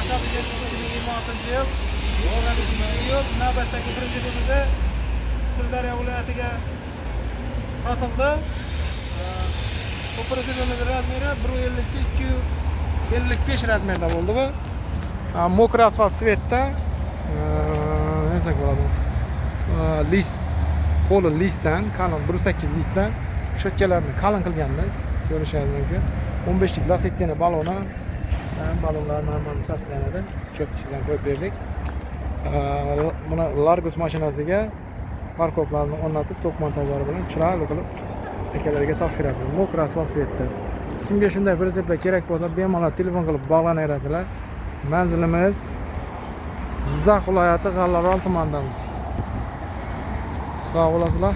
Chorshabi 2026-yil iyul navbatdagi kreditimizni Sirdaryo viloyatiga sotildi. Bu kreditimiz razmeri 1.52-255 razmerda bo'ldi bu. Mokra asfalt svetda nima bo'ladi? List poli listdan, kalon 1.8 listdan sho'tchalarni kalon qilganmiz. Ko'rishingiz mumkin. 15 lik lasettani baloni, balonlar normal sostanada cho'tchidan qo'yib berdik. Buni Largus mashinasiga parkovlarni o'rnatib, tok montajlari bilan chiroyli qilib akalarga topshiramiz. Mokra asfalt svetda. Kimga shunday pritseplar kerak bo'lsa, bemalol telefon qilib bog'lanaverasizlar. Manzilimiz Jizzax viloyati G'allaorol tumanidamiz. Sog' bo'lasizlar.